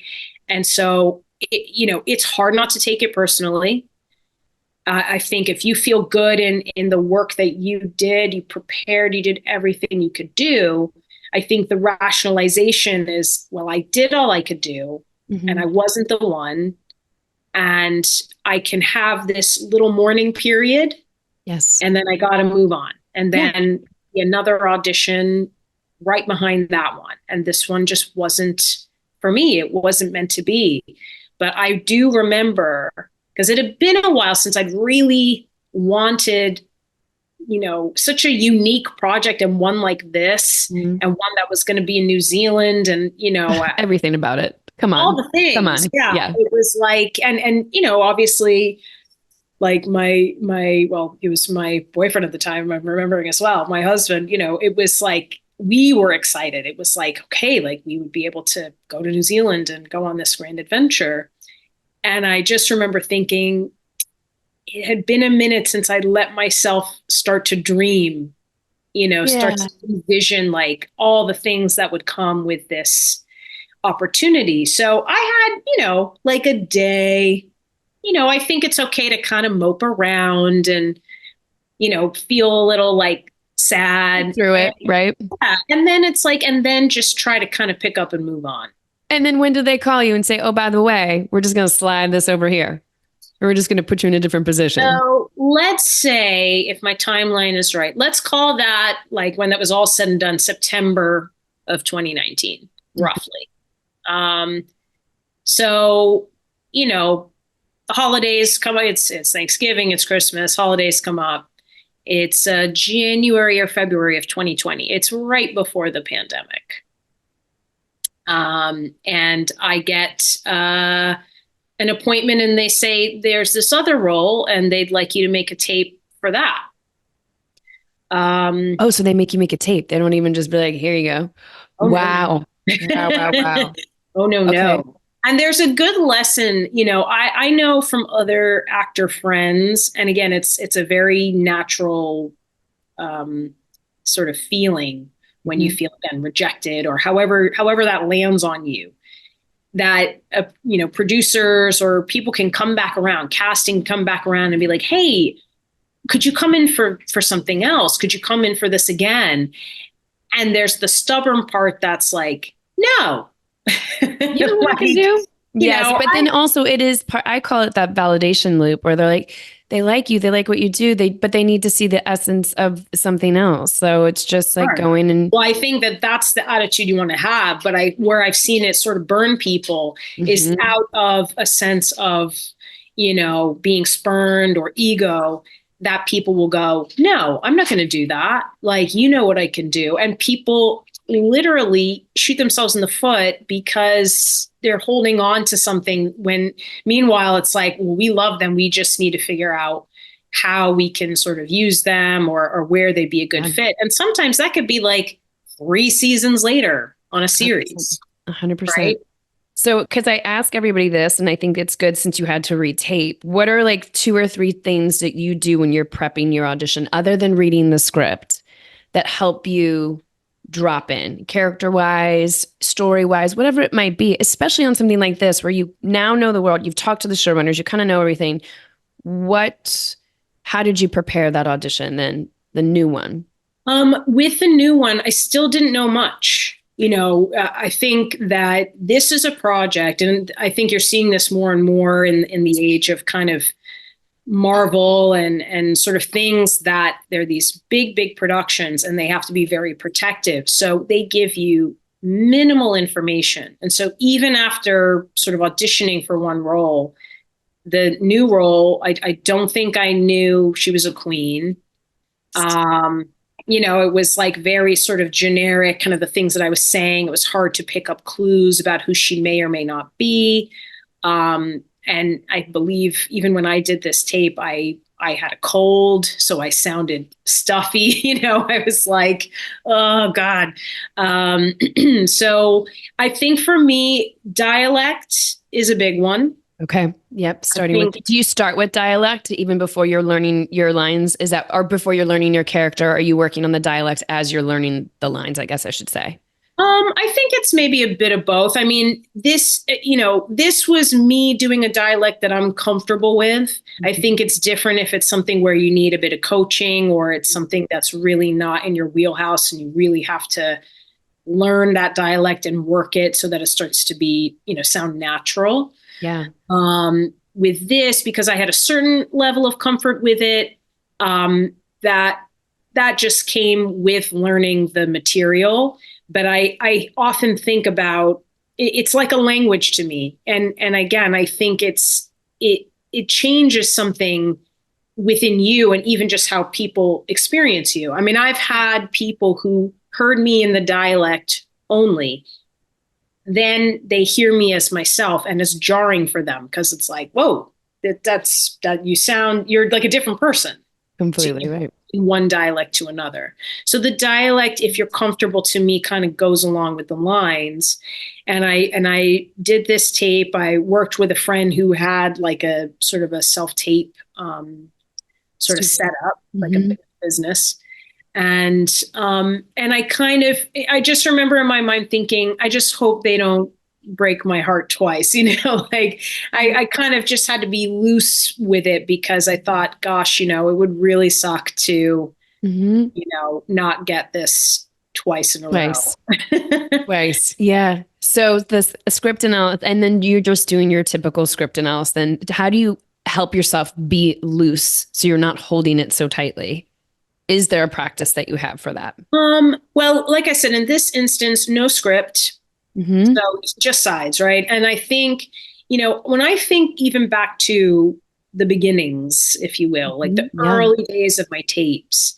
And so, it's hard not to take it personally. I think if you feel good in the work that you did, you prepared, you did everything you could do. I think the rationalization is, well, I did all I could do and I wasn't the one. And I can have this little mourning period. Yes. And then I got to move on. And then another audition right behind that one. And this one just wasn't for me. It wasn't meant to be. But I do remember, because it had been a while since I'd really wanted, such a unique project and one like this and one that was going to be in New Zealand and, everything about it. Come on. All the things. Come on. Yeah. It was like, and obviously like it was my boyfriend at the time, I'm remembering as well, my husband, it was like, we were excited. It was like, okay, like we would be able to go to New Zealand and go on this grand adventure. And I just remember thinking it had been a minute since I let myself start to dream, start to envision like all the things that would come with this opportunity. So I had, like a day, I think it's okay to kind of mope around and, feel a little like sad through it. Right. Yeah. And then it's like, and then just try to kind of pick up and move on. And then when do they call you and say, oh, by the way, we're just going to slide this over here, or we're just going to put you in a different position? So let's say, if my timeline is right, let's call that like when that was all said and done, September of 2019, roughly. So, the holidays come up, it's Thanksgiving, it's Christmas, holidays come up. It's January or February of 2020. It's right before the pandemic. And I get an appointment and they say, there's this other role and they'd like you to make a tape for that. So they make you make a tape. They don't even just be like, here you go. Oh, wow. No. Wow. Oh, no, okay. No. And there's a good lesson, I know from other actor friends, and again, it's a very natural sort of feeling when you feel, again, rejected or however that lands on you, that, producers or people can come back around, casting come back around and be like, hey, could you come in for something else? Could you come in for this again? And there's the stubborn part that's like, no. You know what I can do? Yes, but then also it is I call it that validation loop where they're like, they like you, they like what you do, but they need to see the essence of something else. So it's just like going and. Well, I think that's the attitude you want to have, but where I've seen it sort of burn people is out of a sense of, being spurned or ego, that people will go, no, I'm not going to do that. Like, what I can do. And people literally shoot themselves in the foot because they're holding on to something when meanwhile it's like, well, we love them. We just need to figure out how we can sort of use them or where they'd be a good fit. And sometimes that could be like 3 seasons later on a series. 100%. Right? So, because I ask everybody this, and I think it's good since you had to retape, what are like 2 or 3 things that you do when you're prepping your audition other than reading the script that help you drop in character-wise, story-wise, whatever it might be, especially on something like this where you now know the world, you've talked to the showrunners, you kind of know everything. How did you prepare that audition then, the new one? With the new one, I still didn't know much. I think that this is a project, and I think you're seeing this more and more in the age of kind of Marvel and sort of things that they're these big productions and they have to be very protective. So they give you minimal information. And so even after sort of auditioning for one role, the new role, I don't think I knew she was a queen. It was like very sort of generic, kind of the things that I was saying. It was hard to pick up clues about who she may or may not be. And I believe even when I did this tape, I I had a cold, so I sounded stuffy. I was like, oh God. So I think for me, dialect is a big one. Okay. Yep. Do you start with dialect even before you're learning your lines? Or before you're learning your character? Are you working on the dialect as you're learning the lines, I guess I should say? I think it's maybe a bit of both. I mean, this was me doing a dialect that I'm comfortable with. Mm-hmm. I think it's different if it's something where you need a bit of coaching, or it's something that's really not in your wheelhouse and you really have to learn that dialect and work it so that it starts to be, sound natural. Yeah. With this, because I had a certain level of comfort with it, that just came with learning the material. But I often think about it's like a language to me. And again, I think it changes something within you and even just how people experience you. I mean, I've had people who heard me in the dialect only. Then they hear me as myself, and it's jarring for them because it's like, whoa, you're like a different person. Completely right. One dialect to another. So the dialect, if you're comfortable, to me, kind of goes along with the lines. And I did this tape. I worked with a friend who had like a sort of a self-tape sort of setup, like a big business. And I just remember in my mind thinking, I just hope they don't break my heart twice, like I kind of just had to be loose with it because I thought, gosh, it would really suck to, not get this twice in a row. Twice. Yeah. So this script analysis, and then you're just doing your typical script analysis. Then how do you help yourself be loose so you're not holding it so tightly? Is there a practice that you have for that? Well, like I said, in this instance, no script. So it's just sides, right? And I think, when I think even back to the beginnings, if you will, like the early days of my tapes,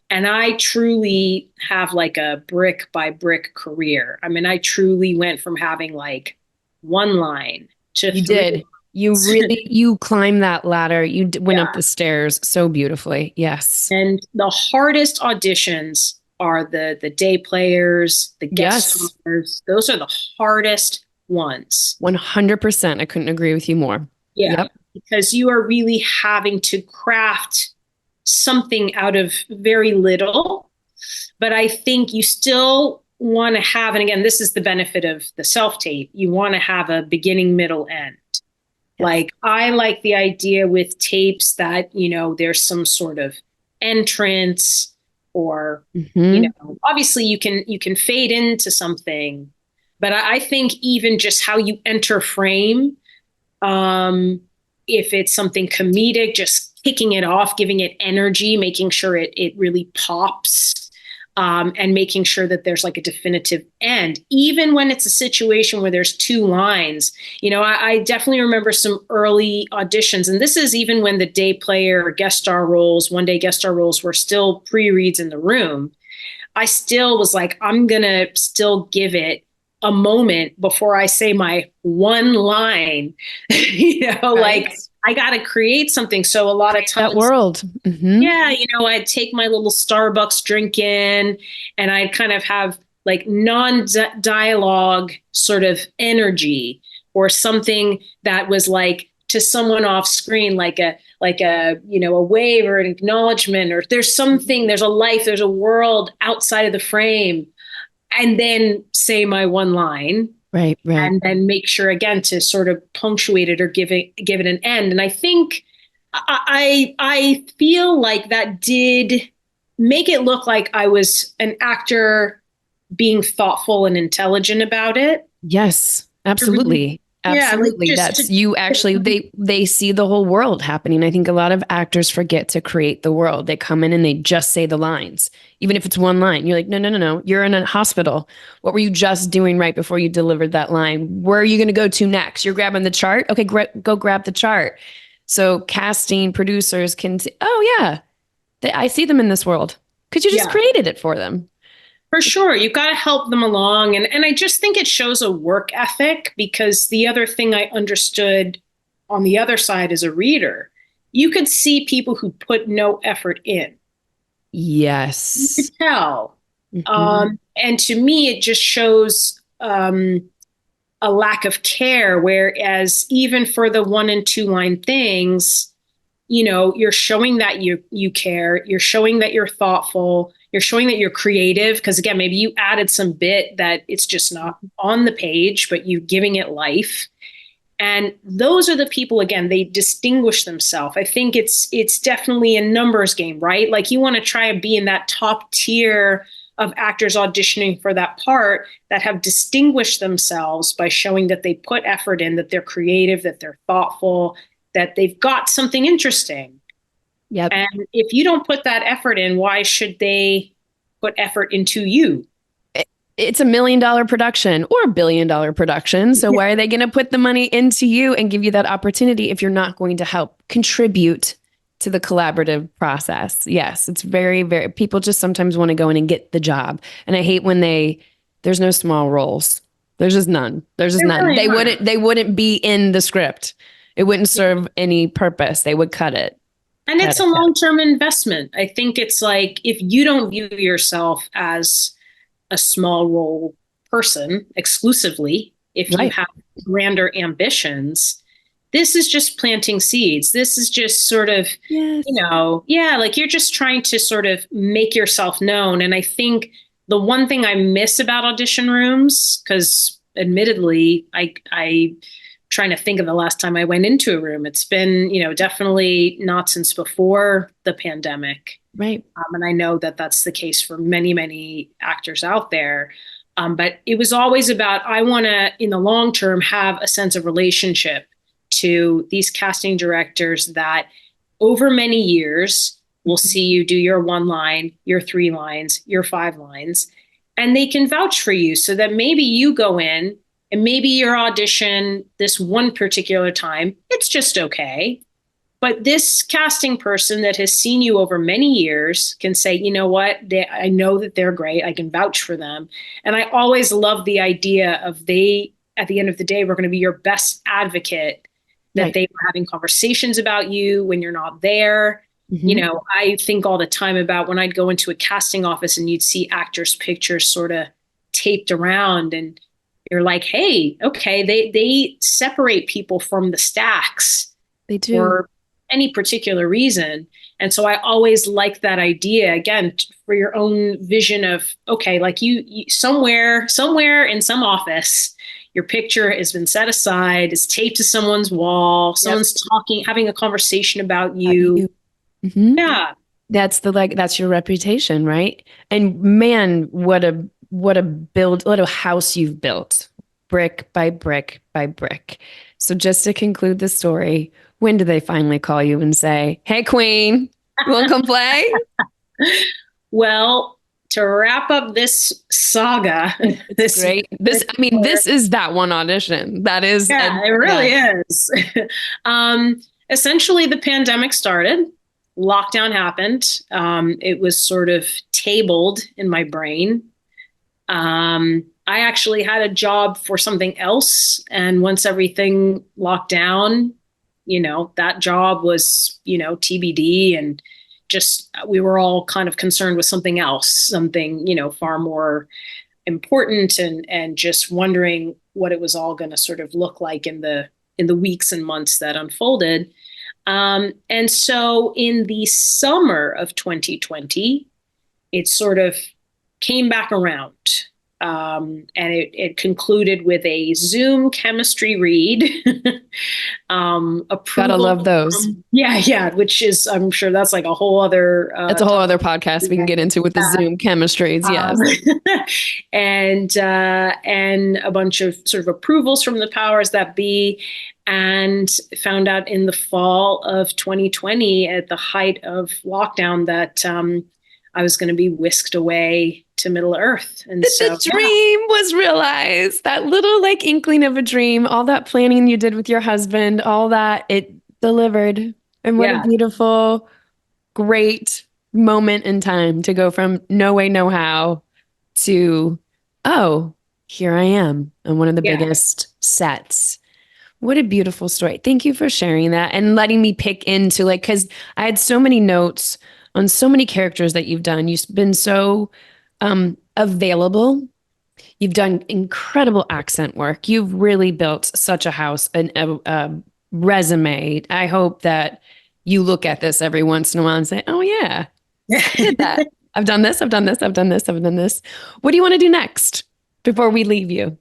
and I truly have like a brick by brick career. I mean, I truly went from having like one line to you did. You climbed that ladder. You went up the stairs so beautifully. Yes. And the hardest auditions are the day players, the guest stars. Those are the hardest ones. 100%. I couldn't agree with you more. Yeah. Yep. Because you are really having to craft something out of very little. But I think you still want to have, and again, this is the benefit of the self-tape, you want to have a beginning, middle, end. Yes. Like I like the idea with tapes that, there's some sort of entrance, or, obviously you can fade into something, but I think even just how you enter frame, if it's something comedic, just kicking it off, giving it energy, making sure it really pops, and making sure that there's like a definitive end, even when it's a situation where there's two lines. I definitely remember some early auditions, and this is even when the day player or guest star roles, one day guest star roles were still pre-reads in the room. I still was like, I'm going to still give it a moment before I say my one line, right. Like I got to create something. So a lot of times that world. Yeah. I'd take my little Starbucks drink in, and I'd kind of have like non-dialogue sort of energy, or something that was like to someone off screen, like a wave or an acknowledgement, or there's a life, there's a world outside of the frame, and then say my one line. Right. And then make sure again to sort of punctuate it or give it an end. And I think I feel like that did make it look like I was an actor being thoughtful and intelligent about it. Yes, absolutely. Absolutely. Yeah, that's you actually, they see the whole world happening. I think a lot of actors forget to create the world. They come in and they just say the lines, even if it's one line. You're like, no. You're in a hospital. What were you just doing right before you delivered that line? Where are you going to go to next? You're grabbing the chart. Okay, go grab the chart. So casting producers can say, oh yeah, I see them in this world because you just created it for them. For sure. You've got to help them along. And I just think it shows a work ethic, because the other thing I understood on the other side as a reader, you could see people who put no effort in. Yes. You could tell. And to me, it just shows a lack of care, whereas even for the 1 and 2 line things, you're showing that you care, you're showing that you're thoughtful, you're showing that you're creative, because again, maybe you added some bit that it's just not on the page, but you're giving it life. And those are the people, again, they distinguish themselves. I think it's definitely a numbers game, right? Like you want to try and be in that top tier of actors auditioning for that part that have distinguished themselves by showing that they put effort in, that they're creative, that they're thoughtful, that they've got something interesting. Yep. And if you don't put that effort in, why should they put effort into you? It's $1 million production or $1 billion production. So why are they going to put the money into you and give you that opportunity if you're not going to help contribute to the collaborative process? Yes, it's very, very, people just sometimes want to go in and get the job. And I hate when there's no small roles. There's just none. There's just none. Really they wouldn't be in the script. It wouldn't serve any purpose. They would cut it. And it's a long-term investment. I think it's like, if you don't view yourself as a small role person exclusively, if you have grander ambitions, this is just planting seeds. This is just sort of, like you're just trying to sort of make yourself known. And I think the one thing I miss about audition rooms, because admittedly, I trying to think of the last time I went into a room. It's been, definitely not since before the pandemic. Right. And I know that that's the case for many, many actors out there. But it was always about, I want to, in the long term, have a sense of relationship to these casting directors that over many years will see you do your 1 line, your 3 lines, your 5 lines, and they can vouch for you so that maybe you go in and maybe your audition this one particular time, it's just okay. But this casting person that has seen you over many years can say, you know what, I know that they're great. I can vouch for them. And I always love the idea of at the end of the day, we're going to be your best advocate, that they were having conversations about you when you're not there. Mm-hmm. I think all the time about when I'd go into a casting office and you'd see actors' pictures sort of taped around, and you're like, hey, okay, they separate people from the stacks. They do. For any particular reason. And so I always like that idea, again, for your own vision of, okay, like you somewhere in some office, your picture has been set aside, it's taped to someone's wall, someone's talking, having a conversation about you. Mm-hmm. Yeah. That's your reputation, right? And man, what a house you've built, brick by brick by brick. So just to conclude the story, when do they finally call you and say, hey, Queen, you want to come play? Well, to wrap up this saga. This great. This is That One Audition. That is. Yeah, it really is. Essentially, the pandemic started. Lockdown happened. It was sort of tabled in my brain. I actually had a job for something else. And once everything locked down, that job was, TBD, and just, we were all kind of concerned with something else, something, far more important, and just wondering what it was all going to sort of look like in the weeks and months that unfolded. And so in the summer of 2020, it sort of came back around. And it concluded with a Zoom chemistry read. Gotta love those. Yeah. Which is, I'm sure that's like a whole other. That's a whole other podcast we can get into with the Zoom chemistries. Yes. And a bunch of sort of approvals from the powers that be, and found out in the fall of 2020 at the height of lockdown that, I was going to be whisked away to Middle Earth. And the dream was realized. That little inkling of a dream, all that planning you did with your husband, all that, it delivered. And what a beautiful, great moment in time to go from no way, no how to, oh, here I am on one of the biggest sets. What a beautiful story. Thank you for sharing that and letting me pick into like, because I had so many notes on so many characters that you've done. You've been so available. You've done incredible accent work. You've really built such a house and a resume. I hope that you look at this every once in a while and say, oh yeah, I did that. I've done this, I've done this, I've done this, I've done this. What do you want to do next before we leave you?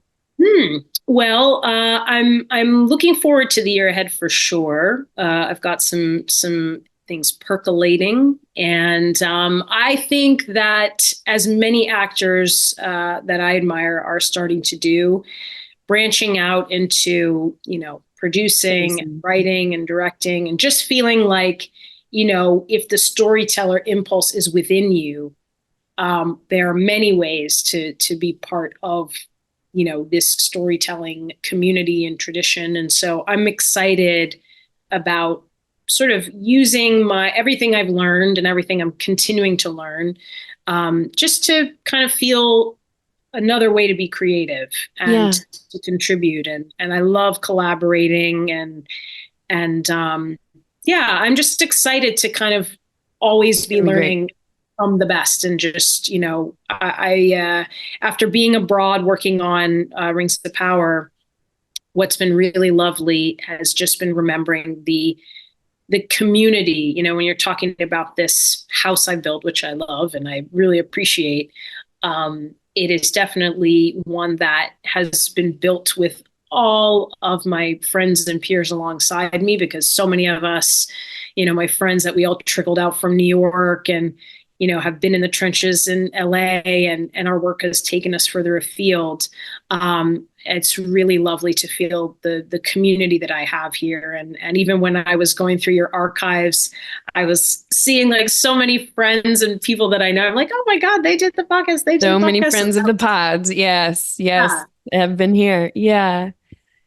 Well, I'm looking forward to the year ahead for sure. I've got some things percolating, and I think that as many actors that I admire are starting to do, branching out into producing and writing and directing, and just feeling like if the storyteller impulse is within you, there are many ways to be part of this storytelling community and tradition. And so I'm excited about sort of using everything I've learned and everything I'm continuing to learn, just to kind of feel another way to be creative and to contribute. And I love collaborating and I'm just excited to kind of always be learning from the best. And just, I after being abroad working on Rings of Power, what's been really lovely has just been remembering the community, when you're talking about this house I built, which I love and I really appreciate. It is definitely one that has been built with all of my friends and peers alongside me, because so many of us, my friends that we all trickled out from New York and have been in the trenches in LA, and our work has taken us further afield. It's really lovely to feel the community that I have here. And even when I was going through your archives, I was seeing like so many friends and people that I know. I'm like, oh my God, they did the podcast. They did so many friends of the pods. Yes. Have been here. Yeah.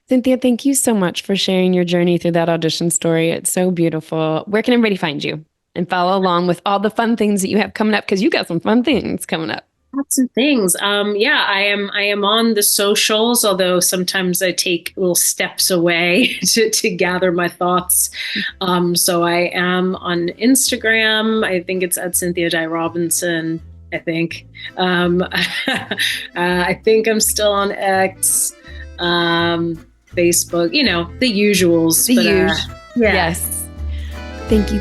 Cynthia, thank you so much for sharing your journey through that audition story. It's so beautiful. Where can everybody find you and follow along with all the fun things that you have coming up? Because you got some fun things coming up. Lots of things. I am on the socials, although sometimes I take little steps away to gather my thoughts. So I am on Instagram. I think it's at Cynthia Addai-Robinson. I think. I think I'm still on X, Facebook. The usuals. Yes. Thank you.